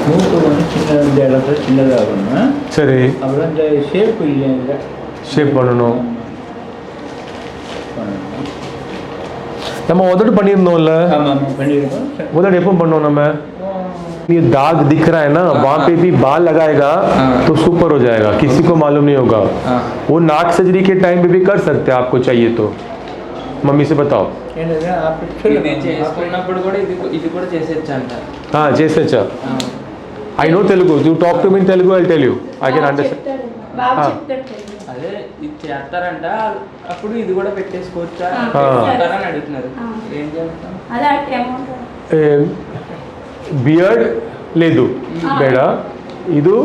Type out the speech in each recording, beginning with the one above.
மூக்கு வந்து சின்ன இந்த இடத்துல சின்னதாகணும்னா சரி அப்புறம் இந்த ஷேப் இல்லை ஷேப் பண்ணணும். நம்ம उधर பண்ணிருந்தோம்ல. ஆமாம் பண்ணிருக்கோம். उधर எப்போ பண்ணோம் நம்ம? ये दाग दिख रहा है ना, वहाँ पे भी बाल लगाएगा तो सुपर हो जाएगा, किसी को मालूम नहीं होगा. वो नाक सर्जरी के टाइम पे भी कर सकते हैं, आपको चाहिए तो. मम्मी से बताओ. हाँ చేసేచ్చా. I know Telugu. You talk to me in Telugu, I'll tell you. I can understand. అదే ఇది చేస్తారంట, అప్పుడు ఇది కూడా పెట్టేసుకోవచ్చా అని అడుగుతున్నారు. ఏం చేస్తాం? ಬಿಯರ್ಡ್ ಲೇದು ಬೇಡ, ಇದು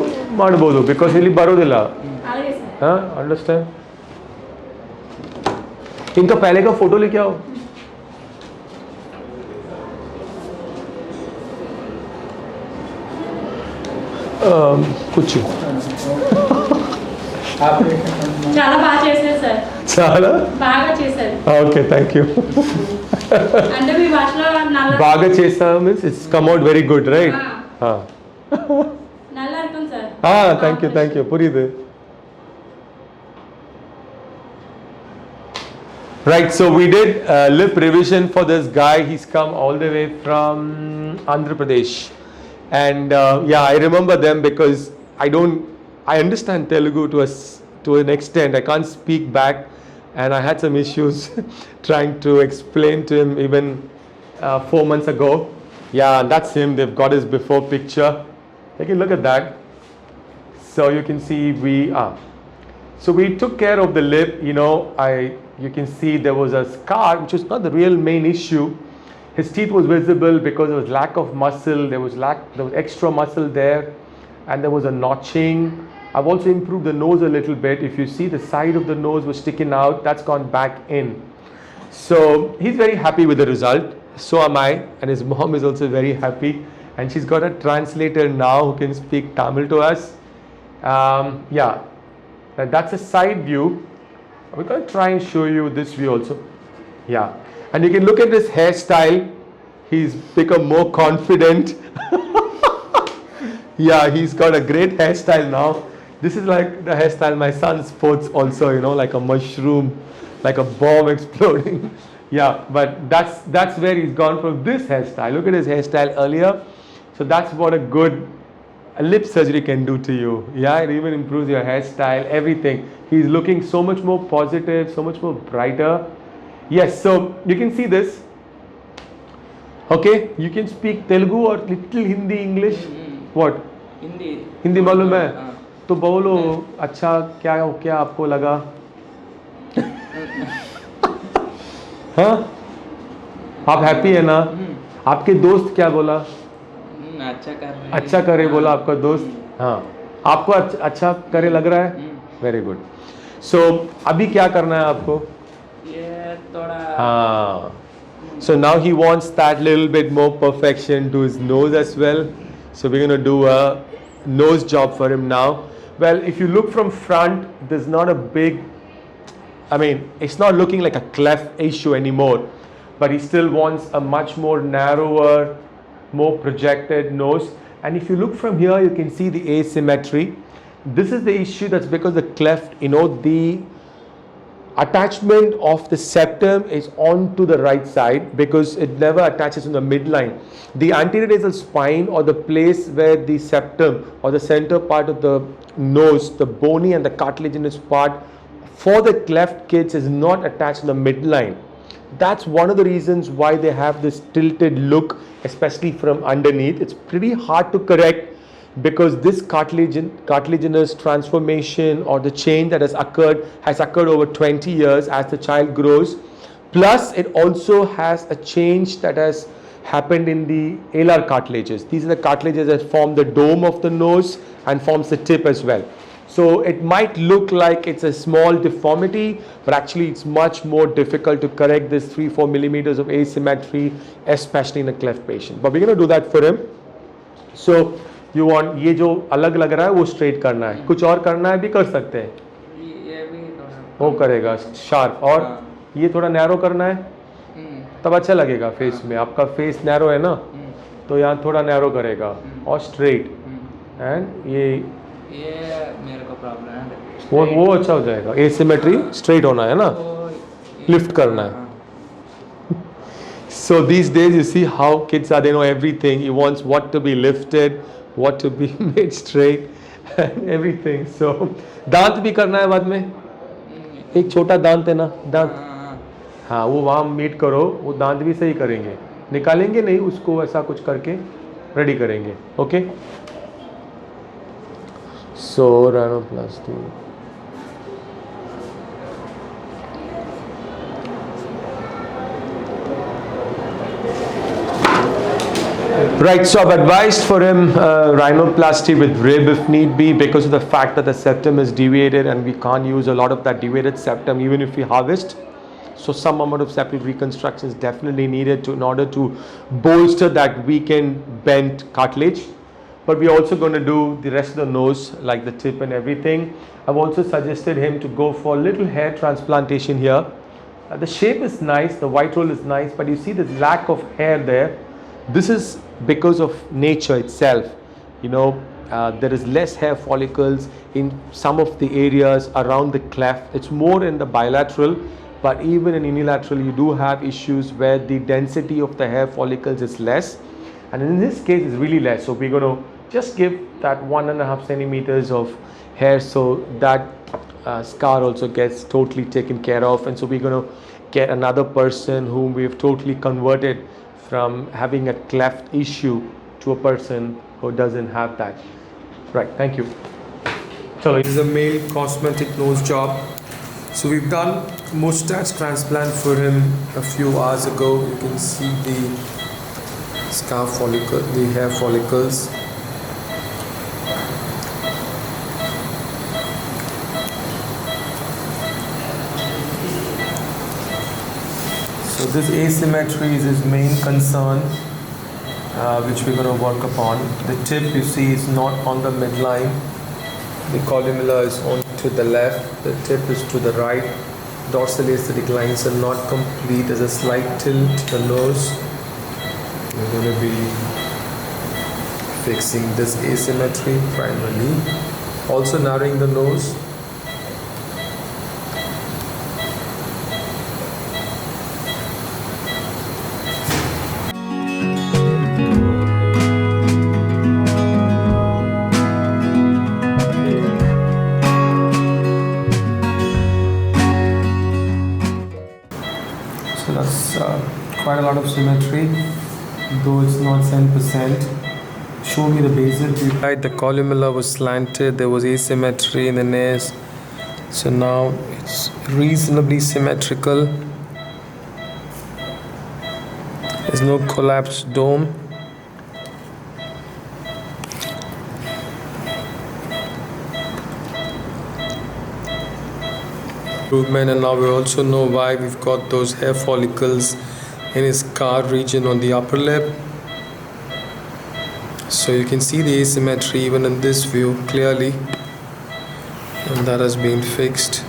ಮಾಡ್ಬೋದು, ಬಿಕಾಸ್ ಇಲ್ಲಿ ಬರೋದಿಲ್ಲ. हाँ अंडरस्टैंड. इनका पहले का फोटो लेके आओ. कुछ చాలా బాగా చేశారు సార్. చాలా బాగా చేశారు. Okay thank you. అంటే మీ భాషలో నల్ల బాగా చేసా means it's come out very good right. நல்லா இருக்கும் சார். థ్యాంక్ యూ పురియుது. Right, so we did lip revision for this guy. He's come all the way from Andhra Pradesh, and yeah, I remember them because I understand Telugu to an extent. I can't speak back, and I had some issues trying to explain to him even 4 months ago. Yeah, that's him. They've got his before picture. You can look at that. So you can see so we took care of the lip. You can see there was a scar, which was not the real main issue. His teeth was visible because there was lack of muscle. There was extra muscle there, and there was a notching. I've also improved the nose a little bit. If you see, the side of the nose was sticking out. That's gone back in. So he's very happy with the result. So am I, and his mom is also very happy. And she's got a translator now who can speak Tamil to us. Yeah, that's a side view. We're going to try and show you this view also. Yeah, and you can look at his hairstyle. He's become more confident. Yeah, he's got a great hairstyle now. This is like the hairstyle my son sports also, like a mushroom, like a bomb exploding. Yeah, but that's where he's gone from this hairstyle. Look at his hairstyle earlier. So that's what a good lip surgery can do to you. Yeah, it even improves your hairstyle, everything. He's looking so much more positive, so much more brighter. Yes, so you can see this. Okay, you can speak Telugu or little Hindi, English. What? Hindi मालूम है? तो बोलो. अच्छा, क्या आपको लगा? हाँ, आप हैप्पी है ना? आपके दोस्त क्या बोला? अच्छा करे बोला आपका दोस्त. हाँ, आपको अच्छा करे लग रहा है? Very good. सो अभी क्या करना है आपको? ये थोड़ा हाँ. So now he wants that little bit more perfection to his nose as well. So we're going to do a nose job for him now. Well, if you look from front, there's not a big, it's not looking like a cleft issue anymore, but he still wants a much more narrower, more projected nose. And if you look from here, you can see the asymmetry. This is the issue. That's because the cleft, the attachment of the septum is onto the right side because it never attaches in the midline. The anterior nasal spine, or the place where the septum or the center part of the nose, the bony and the cartilaginous part for the cleft kids is not attached in the midline. That's one of the reasons why they have this tilted look, especially from underneath. It's pretty hard to correct because this cartilaginous transformation or the change that has occurred over 20 years as the child grows. Plus it also has a change that has happened in the alar cartilages. These are the cartilages that form the dome of the nose and forms the tip as well. So it might look like it's a small deformity, but actually it's much more difficult to correct this 3-4 millimeters of asymmetry, especially in a cleft patient. But we're going to do that for him. So you want ये जो अलग लग रहा है वो straight करना है, कुछ और करना है भी कर सकते हैं. ये भी वो करेगा शार्प, और ये थोड़ा नैरो करना है तब अच्छा लगेगा फेस में. आपका फेस नैरो है ना, तो यहाँ थोड़ा नैरो करेगा. or straight? And ये मेरे को प्रॉब्लम है वो अच्छा हो जाएगा. Asymmetry straight होना है ना, lift करना है. So these days you see how kids are, they know everything. He wants what to be lifted, what to be made straight, and everything. So दांत भी करना है बाद में. एक छोटा दांत है ना, दांत. हाँ, वो वहाँ मीट करो, वो दांत भी सही करेंगे. निकालेंगे नहीं, उसको ऐसा कुछ करके रेडी करेंगे. Okay. So rhinoplasty. Right, so I've advised for him rhinoplasty with rib if need be, because of the fact that the septum is deviated and we can't use a lot of that deviated septum even if we harvest. So some amount of septal reconstruction is definitely needed in order to bolster that weakened bent cartilage. But we're also going to do the rest of the nose, like the tip and everything. I've also suggested him to go for a little hair transplantation here. The shape is nice, the white roll is nice, but you see this lack of hair there. This is because of nature itself. You know, there is less hair follicles in some of the areas around the cleft. It's more in the bilateral, but even in unilateral you do have issues where the density of the hair follicles is less, and in this case it's really less. So we're going to just give that 1.5 centimeters of hair, so that scar also gets totally taken care of. And so we're going to get another person whom we've totally converted from having a cleft issue to a person who doesn't have that. Right, thank you. So this is a male cosmetic nose job. So we've done mustache transplant for him a few hours ago. You can see the scar follicle, the hair follicles. So this asymmetry is his main concern, which we're going to work upon. The tip, you see, is not on the midline. The columella is on to the left. The tip is to the right. Dorsal aesthetic lines are not complete. There's a slight tilt to the nose. We're going to be fixing this asymmetry primarily. Also narrowing the nose. So that's quite a lot of symmetry, though it's not 10%. Show me the basal. Right, the columella was slanted, there was asymmetry in the nares. So now it's reasonably symmetrical. There's no collapsed dome. And now we also know why we've got those hair follicles in his scar region on the upper lip. So you can see the asymmetry even in this view clearly, and that has been fixed.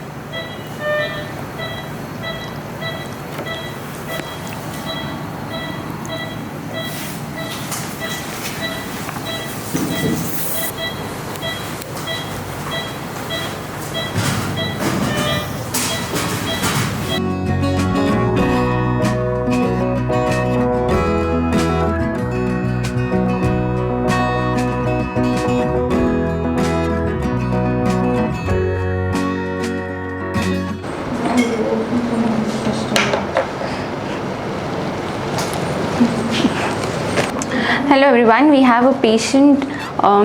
Hello everyone, we have a patient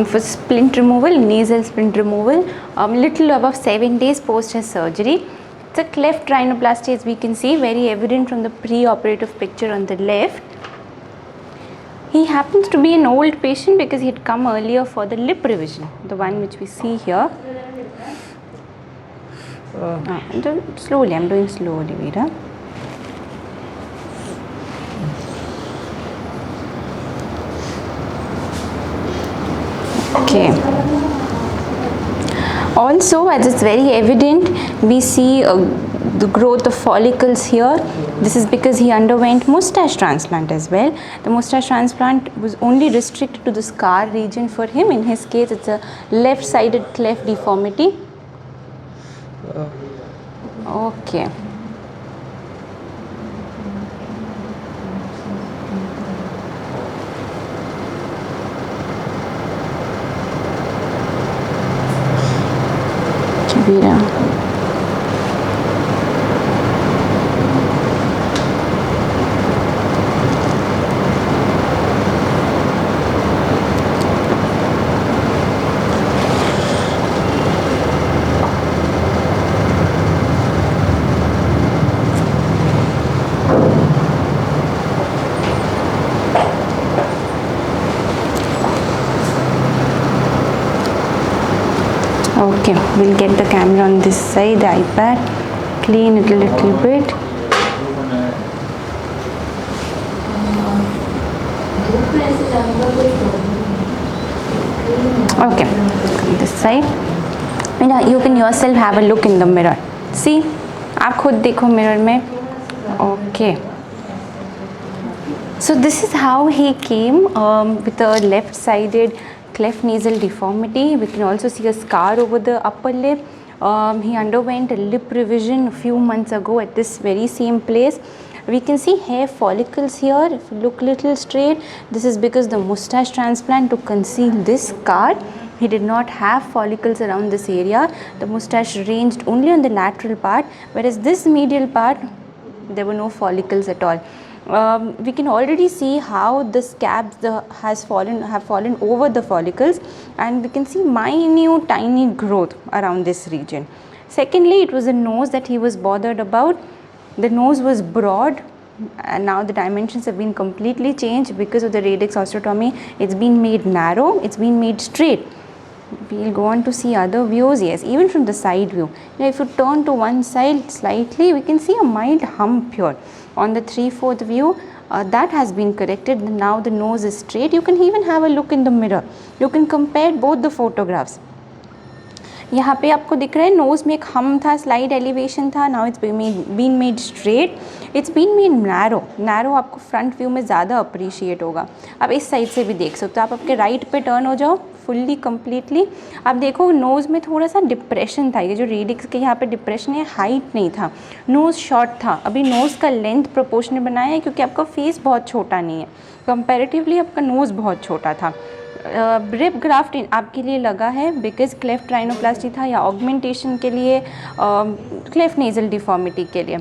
for splint removal, nasal splint removal, little above 7 days post his surgery. It's a cleft rhinoplasty, as we can see, very evident from the pre-operative picture on the left. He happens to be an old patient because he had come earlier for the lip revision, the one which we see here. Slowly, I'm doing slowly, Veera. Okay. Also, as it's very evident, we see the growth of follicles here. This is because he underwent mustache transplant as well. The mustache transplant was only restricted to the scar region for him. In his case, it's a left-sided cleft deformity. Okay. Chavira. Okay, we'll get the camera on this side, the iPad, clean it a little bit. Okay, this side. And you can yourself have a look in the mirror. See, आप खुद देखो mirror में. Okay. So this is how he came with a left-sided cleft nasal deformity. We can also see a scar over the upper lip. He underwent a lip revision a few months ago at this very same place. We can see hair follicles here. If you look little straight, this is because the mustache transplant to conceal this scar. He did not have follicles around this area. The mustache ranged only on the lateral part, whereas this medial part, there were no follicles at all. We can already see how the scabs have fallen over the follicles, and we can see minute tiny growth around this region. Secondly, it was the nose that he was bothered about. The nose was broad, and now the dimensions have been completely changed because of the radix osteotomy. It's been made narrow, it's been made straight. We'll go on to see other views. Yes, even from the side view. Now, if you turn to one side slightly, we can see a mild hump here. On the 3/4 view, that has been corrected. Now the nose is straight. You can even have a look in the mirror. You can compare both the photographs. यहाँ पे आपको दिख रहा है nose में एक हम था, स्लाइड एलिवेशन था. Now it's been made straight, it's been made narrow. Narrow आपको फ्रंट व्यू में ज़्यादा अप्रिशिएट होगा. आप इस साइड से भी देख सकते हो. आप आपके राइट पे टर्न हो जाओ फुल्ली कम्प्लीटली. आप देखो नोज़ में थोड़ा सा डिप्रेशन था. ये जो रेडिक्स के यहाँ पे डिप्रेशन है, हाइट नहीं था. नोज़ शॉर्ट था. अभी नोज़ का लेंथ प्रोपोर्शनल बनाया है क्योंकि आपका फेस बहुत छोटा नहीं है. कंपैरेटिवली आपका नोज़ बहुत छोटा था. रिप ग्राफ्ट आपके लिए लगा है बिकॉज क्लेफ्ट राइनोप्लास्टी था या ऑगमेंटेशन के लिए, क्लेफ्ट नेजल डिफॉर्मिटी के लिए.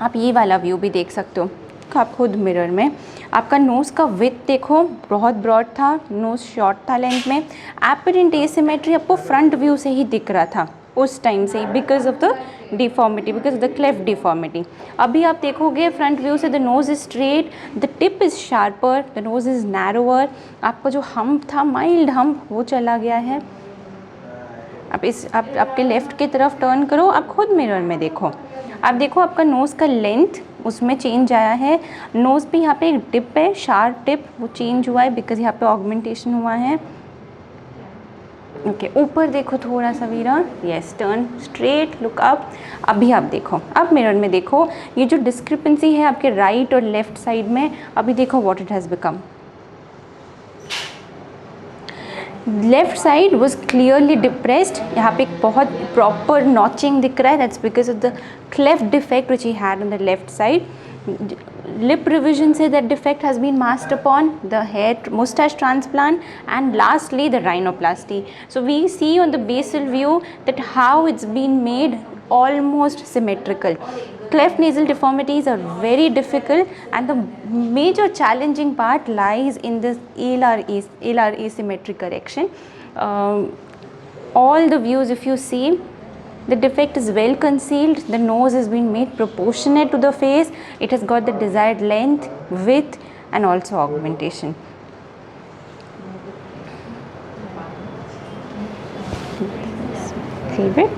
आप ये वाला व्यू भी देख सकते हो आप खुद मिरर में. आपका नोज़ का विड्थ देखो, बहुत ब्रॉड था. नोज़ शॉर्ट था लेंथ में. एपरेंट एसिमेट्री आपको फ्रंट व्यू से ही दिख रहा था उस टाइम से, because of the deformity, because of the cleft deformity. अभी आप देखोगे फ्रंट व्यू से the nose is straight, the tip is sharper, the nose is narrower. आपका जो हम्प था, माइल्ड हम्प, वो चला गया है. आप आपके लेफ़्ट की तरफ टर्न करो. आप खुद मिरर में देखो. आप देखो आपका नोज़ का लेंथ उसमें चेंज आया है. नोज़ पे यहाँ पे एक टिप है, शार्प टिप, वो चेंज हुआ है बिकॉज यहाँ पे ऑगमेंटेशन हुआ है. ओके, ऊपर देखो थोड़ा सा Veera. Yes, turn straight, look up. अभी आप देखो, अब मिरर में देखो ये जो डिस्क्रिपेंसी है आपके राइट और लेफ्ट साइड में, अभी देखो what it has become. Left side was clearly depressed. यहाँ पे एक बहुत प्रॉपर नॉचिंग दिख रहा है. That's because of the cleft defect which he had on the left side. Lip revision say that defect has been masked upon, the hair mustache transplant, and lastly the rhinoplasty. So we see on the basal view that how it's been made almost symmetrical. Cleft nasal deformities are very difficult, and the major challenging part lies in this alar asymmetry correction. All the views, if you see, the defect is well concealed. The nose has been made proportionate to the face. It has got the desired length, width, and also augmentation. Favorite?